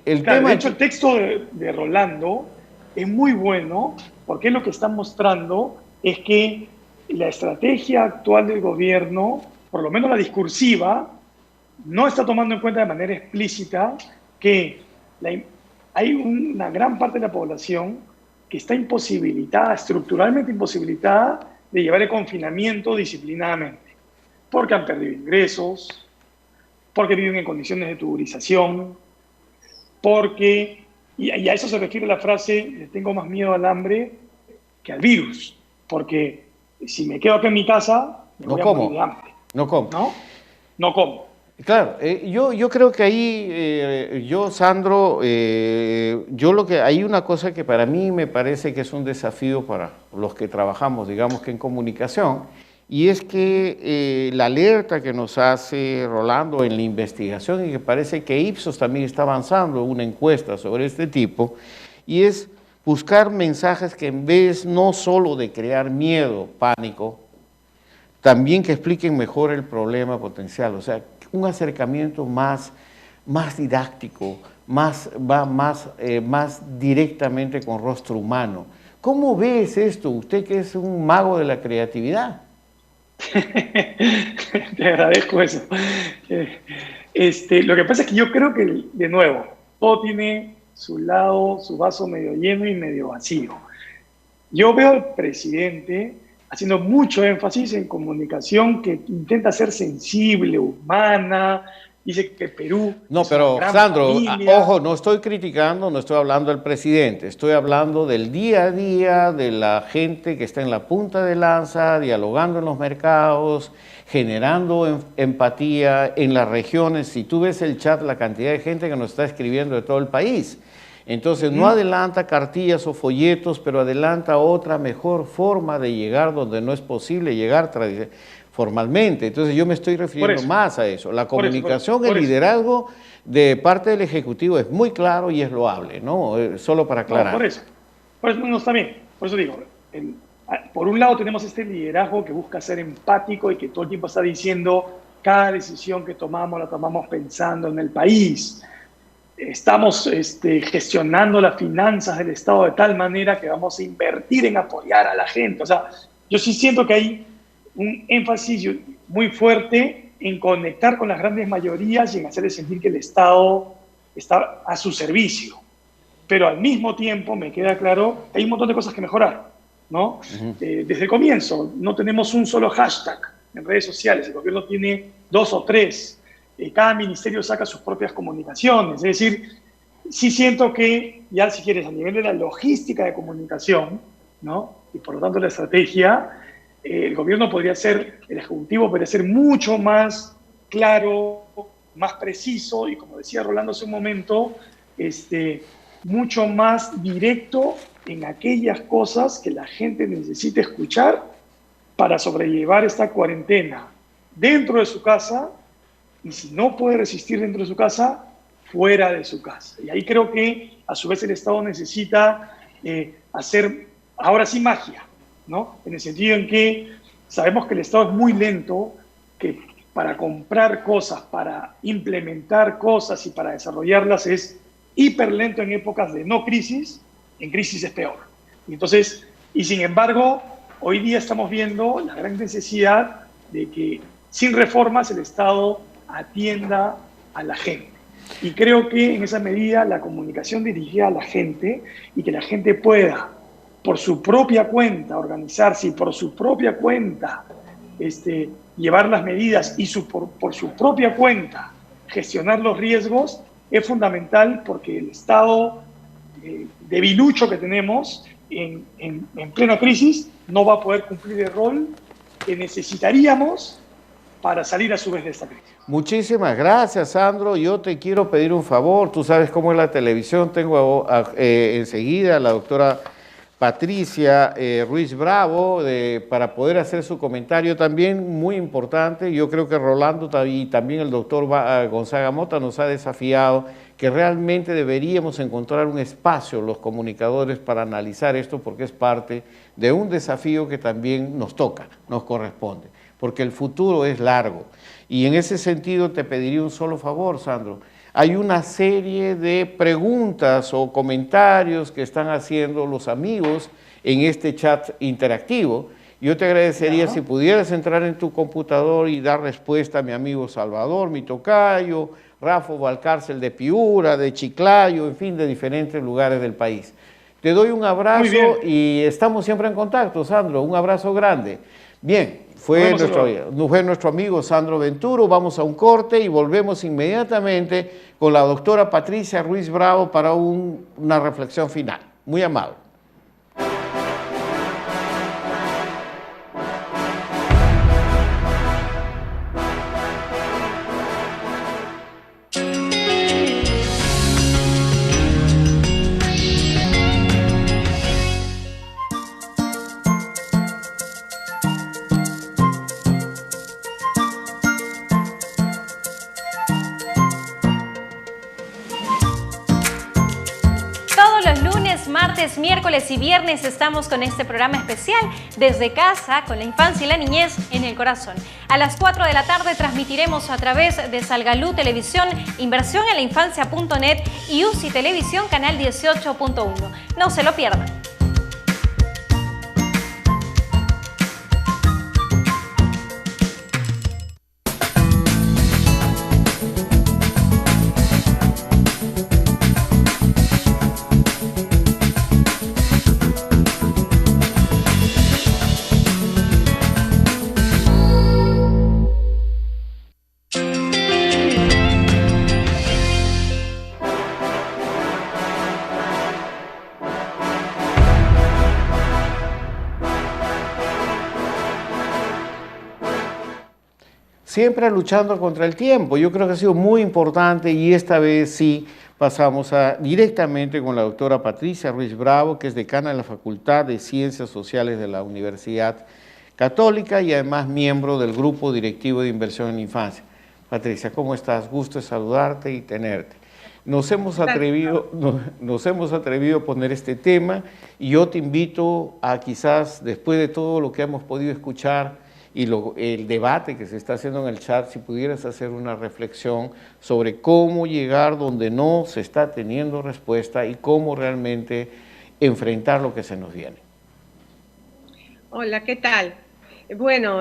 el texto de Rolando es muy bueno, porque lo que está mostrando es que la estrategia actual del gobierno, por lo menos la discursiva, no está tomando en cuenta de manera explícita que hay una gran parte de la población que está imposibilitada, estructuralmente imposibilitada, de llevar el confinamiento disciplinadamente, porque han perdido ingresos, porque viven en condiciones de tuburización, porque, y a eso se refiere la frase, le tengo más miedo al hambre que al virus, porque si me quedo aquí en mi casa, me voy a morir de hambre. No como. ¿No? No como. Claro, yo creo que ahí, Sandro, hay una cosa que para mí me parece que es un desafío para los que trabajamos, digamos que en comunicación, y es que la alerta que nos hace Rolando en la investigación, y que parece que Ipsos también está avanzando una encuesta sobre este tipo, y es buscar mensajes que en vez no solo de crear miedo, pánico, también que expliquen mejor el problema potencial, o sea, un acercamiento más didáctico, más directamente con rostro humano. ¿Cómo ves esto? Usted que es un mago de la creatividad. Te agradezco eso. Lo que pasa es que yo creo que, de nuevo, todo tiene su lado, su vaso medio lleno y medio vacío. Yo veo al presidente haciendo mucho énfasis en comunicación que intenta ser sensible, humana, dice que Perú... No, pero Sandro, ojo, no estoy criticando, no estoy hablando del presidente, estoy hablando del día a día, de la gente que está en la punta de lanza, dialogando en los mercados, generando empatía en las regiones. Si tú ves el chat, la cantidad de gente que nos está escribiendo de todo el país. Entonces no adelanta cartillas o folletos, pero adelanta otra mejor forma de llegar donde no es posible llegar formalmente. Entonces yo me estoy refiriendo más a eso. La comunicación, el liderazgo de parte del Ejecutivo es muy claro y es loable, ¿no? Solo para aclarar. No, por eso no está bien. Por eso digo, por un lado tenemos este liderazgo que busca ser empático y que todo el tiempo está diciendo cada decisión que tomamos la tomamos pensando en el país. Estamos gestionando las finanzas del Estado de tal manera que vamos a invertir en apoyar a la gente. O sea, yo sí siento que hay un énfasis muy fuerte en conectar con las grandes mayorías y en hacerles sentir que el Estado está a su servicio. Pero al mismo tiempo me queda claro que hay un montón de cosas que mejorar, ¿no? Desde el comienzo, no tenemos un solo hashtag en redes sociales, el gobierno tiene 2 o 3. Cada ministerio saca sus propias comunicaciones. Es decir, sí siento que, ya si quieres, a nivel de la logística de comunicación, ¿no? Y por lo tanto la estrategia, el gobierno podría ser, el Ejecutivo podría ser mucho más claro, más preciso y, como decía Rolando hace un momento, mucho más directo en aquellas cosas que la gente necesita escuchar para sobrellevar esta cuarentena dentro de su casa. Y si no puede resistir dentro de su casa, fuera de su casa. Y ahí creo que, a su vez, el Estado necesita hacer, ahora sí, magia, ¿no? En el sentido en que sabemos que el Estado es muy lento, que para comprar cosas, para implementar cosas y para desarrollarlas es hiper lento en épocas de no crisis, en crisis es peor. Y entonces, y sin embargo, hoy día estamos viendo la gran necesidad de que sin reformas el Estado atienda a la gente. Y creo que en esa medida la comunicación dirigida a la gente y que la gente pueda por su propia cuenta organizarse y por su propia cuenta llevar las medidas y por su propia cuenta gestionar los riesgos es fundamental, porque el estado debilucho que tenemos en plena crisis no va a poder cumplir el rol que necesitaríamos para salir a su vez de esta crisis. Muchísimas gracias, Sandro. Yo te quiero pedir un favor. Tú sabes cómo es la televisión. Tengo enseguida a la doctora Patricia Ruiz Bravo para poder hacer su comentario también muy importante. Yo creo que Rolando y también el doctor Gonzaga Mota nos ha desafiado que realmente deberíamos encontrar un espacio, los comunicadores, para analizar esto, porque es parte de un desafío que también nos toca, nos corresponde, porque el futuro es largo. Y en ese sentido te pediría un solo favor, Sandro. Hay una serie de preguntas o comentarios que están haciendo los amigos en este chat interactivo. Yo te agradecería si pudieras entrar en tu computador y dar respuesta a mi amigo Salvador, mi tocayo, Rafa Valcárcel de Piura, de Chiclayo, en fin, de diferentes lugares del país. Te doy un abrazo y estamos siempre en contacto, Sandro. Un abrazo grande. Bien, fue nuestro amigo Sandro Venturo. Vamos a un corte y volvemos inmediatamente con la doctora Patricia Ruiz Bravo para una reflexión final. Muy amable. Martes, miércoles y viernes estamos con este programa especial desde casa con la infancia y la niñez en el corazón. A las 4 de la tarde transmitiremos a través de Salgalú Televisión, Inversión en la Infancia.net y UCI Televisión Canal 18.1. No se lo pierdan. Siempre luchando contra el tiempo. Yo creo que ha sido muy importante y esta vez sí pasamos directamente con la doctora Patricia Ruiz Bravo, que es decana de la Facultad de Ciencias Sociales de la Universidad Católica y además miembro del Grupo Directivo de Inversión en la Infancia. Patricia, ¿cómo estás? Gusto de saludarte y tenerte. Nos hemos atrevido a poner este tema y yo te invito a quizás, después de todo lo que hemos podido escuchar, y el debate que se está haciendo en el chat, si pudieras hacer una reflexión sobre cómo llegar donde no se está teniendo respuesta y cómo realmente enfrentar lo que se nos viene. Hola, ¿qué tal? Bueno,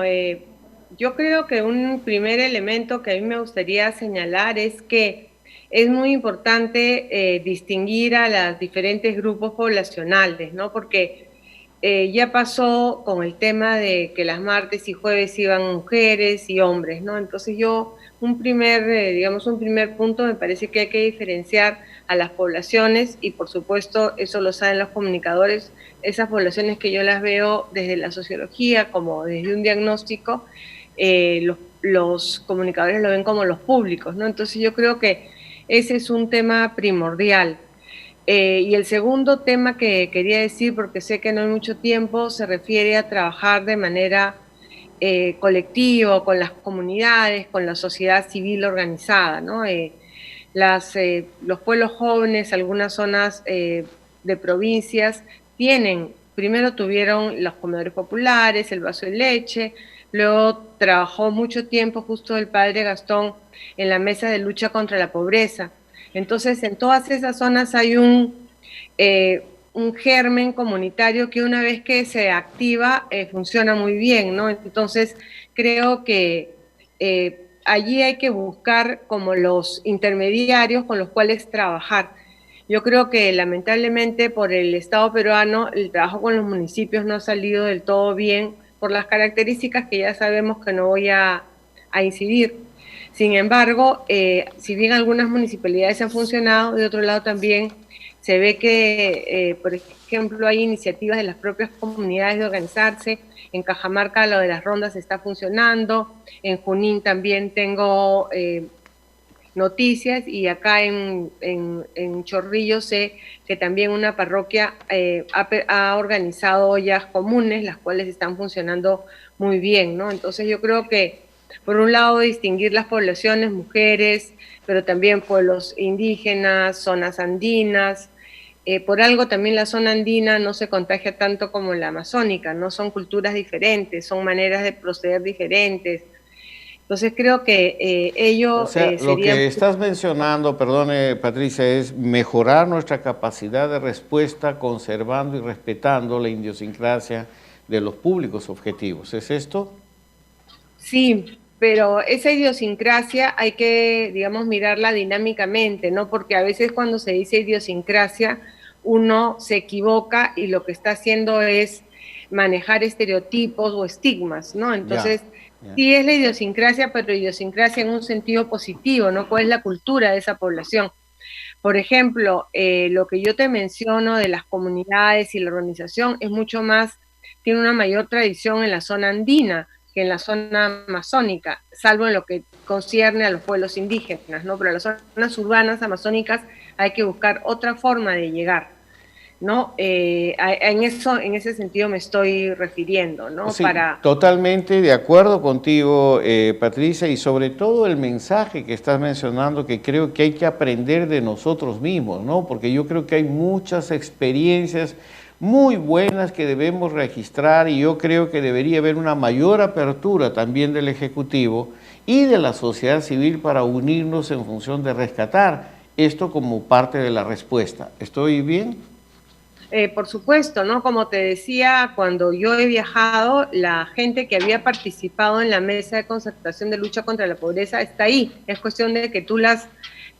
yo creo que un primer elemento que a mí me gustaría señalar es que es muy importante distinguir a los diferentes grupos poblacionales, ¿no? Porque ya pasó con el tema de que las martes y jueves iban mujeres y hombres, ¿no? Entonces un primer punto me parece que hay que diferenciar a las poblaciones y por supuesto eso lo saben los comunicadores, esas poblaciones que yo las veo desde la sociología como desde un diagnóstico, los comunicadores lo ven como los públicos, ¿no? Entonces yo creo que ese es un tema primordial. Y el segundo tema que quería decir, porque sé que no hay mucho tiempo, se refiere a trabajar de manera colectiva, con las comunidades, con la sociedad civil organizada, ¿no? Los pueblos jóvenes, algunas zonas de provincias, primero tuvieron los comedores populares, el vaso de leche, luego trabajó mucho tiempo justo el padre Gastón en la mesa de lucha contra la pobreza. Entonces, en todas esas zonas hay un germen comunitario que una vez que se activa funciona muy bien, ¿no? Entonces, creo que allí hay que buscar como los intermediarios con los cuales trabajar. Yo creo que lamentablemente por el Estado peruano el trabajo con los municipios no ha salido del todo bien por las características que ya sabemos que no voy a incidir. Sin embargo, si bien algunas municipalidades han funcionado, de otro lado también se ve que, por ejemplo, hay iniciativas de las propias comunidades de organizarse. En Cajamarca lo de las rondas está funcionando, en Junín también tengo noticias y acá en Chorrillo sé que también una parroquia ha organizado ollas comunes, las cuales están funcionando muy bien, ¿no? Entonces yo creo que por un lado distinguir las poblaciones, mujeres, pero también pueblos indígenas, zonas andinas. Por algo también la zona andina no se contagia tanto como la amazónica, no son culturas diferentes, son maneras de proceder diferentes. Entonces creo que ello sería... Lo que estás mencionando, perdone Patricia, es mejorar nuestra capacidad de respuesta conservando y respetando la idiosincrasia de los públicos objetivos. ¿Es esto? Sí, pero esa idiosincrasia hay que, digamos, mirarla dinámicamente, ¿no? Porque a veces cuando se dice idiosincrasia, uno se equivoca y lo que está haciendo es manejar estereotipos o estigmas, ¿no? Entonces, sí es la idiosincrasia, pero idiosincrasia en un sentido positivo, ¿no? ¿Cuál es la cultura de esa población? Por ejemplo, lo que yo te menciono de las comunidades y la organización es mucho más, tiene una mayor tradición en la zona andina que en la zona amazónica, salvo en lo que concierne a los pueblos indígenas, ¿no? Pero en las zonas urbanas amazónicas hay que buscar otra forma de llegar, ¿no? En ese sentido me estoy refiriendo, ¿no? Sí, totalmente de acuerdo contigo, Patricia, y sobre todo el mensaje que estás mencionando, que creo que hay que aprender de nosotros mismos, ¿no? Porque yo creo que hay muchas experiencias muy buenas que debemos registrar, y yo creo que debería haber una mayor apertura también del Ejecutivo y de la sociedad civil para unirnos en función de rescatar esto como parte de la respuesta. ¿Estoy bien? Por supuesto, ¿no? Como te decía, cuando yo he viajado, la gente que había participado en la mesa de concertación de lucha contra la pobreza está ahí. Es cuestión de que tú las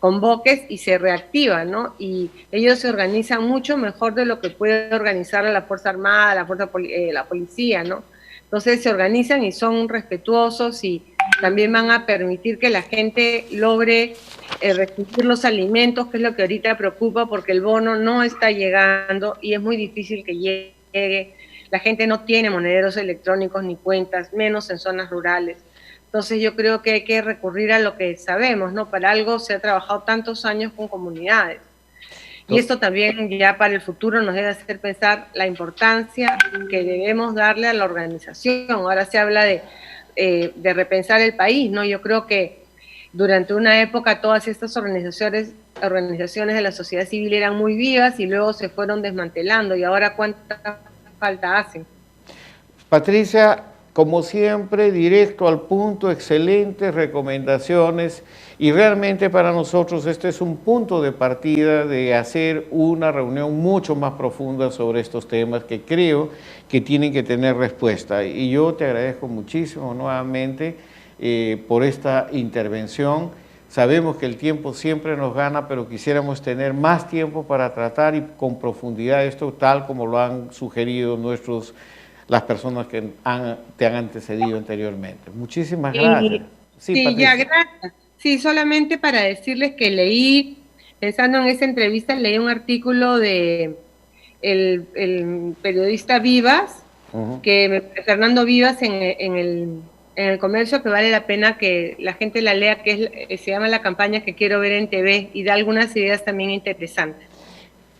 convoques y se reactivan, ¿no? Y ellos se organizan mucho mejor de lo que puede organizar la Fuerza Armada, la policía, ¿no? Entonces se organizan y son respetuosos, y también van a permitir que la gente logre restringir los alimentos, que es lo que ahorita preocupa, porque el bono no está llegando y es muy difícil que llegue. La gente no tiene monederos electrónicos ni cuentas, menos en zonas rurales. Entonces yo creo que hay que recurrir a lo que sabemos, ¿no? Para algo se ha trabajado tantos años con comunidades. Y esto también ya para el futuro nos debe hacer pensar la importancia que debemos darle a la organización. Ahora se habla de repensar el país, ¿no? Yo creo que durante una época todas estas organizaciones de la sociedad civil eran muy vivas y luego se fueron desmantelando, y ahora cuánta falta hacen. Patricia, como siempre, directo al punto, excelentes recomendaciones, y realmente para nosotros este es un punto de partida de hacer una reunión mucho más profunda sobre estos temas que creo que tienen que tener respuesta. Y yo te agradezco muchísimo nuevamente por esta intervención. Sabemos que el tiempo siempre nos gana, pero quisiéramos tener más tiempo para tratar y con profundidad esto, tal como lo han sugerido las personas que te han antecedido anteriormente. Muchísimas gracias. Sí, ya, gracias. Sí, solamente para decirles que leí, pensando en esa entrevista, leí un artículo de el periodista Vivas, Fernando Vivas, en el Comercio, que vale la pena que la gente la lea, que se llama La campaña que quiero ver en TV, y da algunas ideas también interesantes.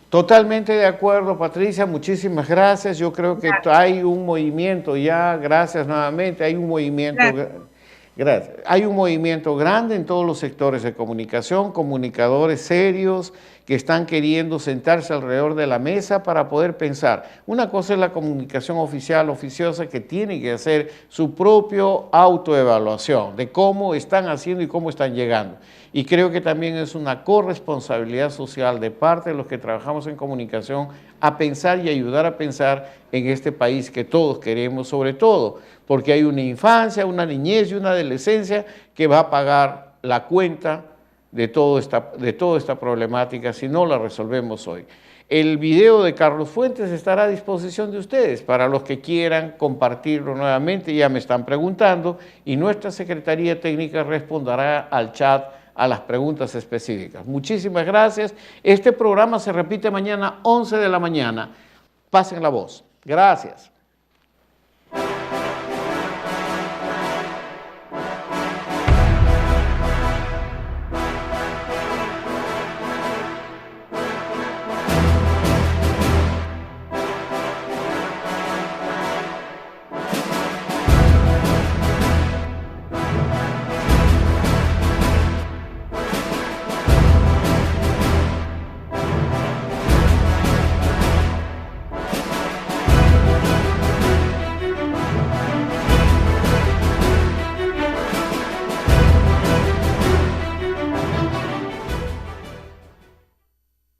Totalmente de acuerdo, Patricia, muchísimas gracias. Yo creo que hay un movimiento ya, gracias nuevamente, hay un movimiento, gracias. Hay un movimiento grande en todos los sectores de comunicación, comunicadores serios que están queriendo sentarse alrededor de la mesa para poder pensar. Una cosa es la comunicación oficial, oficiosa, que tiene que hacer su propio autoevaluación de cómo están haciendo y cómo están llegando. Y creo que también es una corresponsabilidad social de parte de los que trabajamos en comunicación a pensar y ayudar a pensar en este país que todos queremos, sobre todo porque hay una infancia, una niñez y una adolescencia que va a pagar la cuenta de toda esta problemática si no la resolvemos hoy. El video de Carlos Fuentes estará a disposición de ustedes para los que quieran compartirlo nuevamente, ya me están preguntando, y nuestra Secretaría Técnica responderá al chat a las preguntas específicas. Muchísimas gracias. Este programa se repite mañana 11 de la mañana. Pasen la voz. Gracias.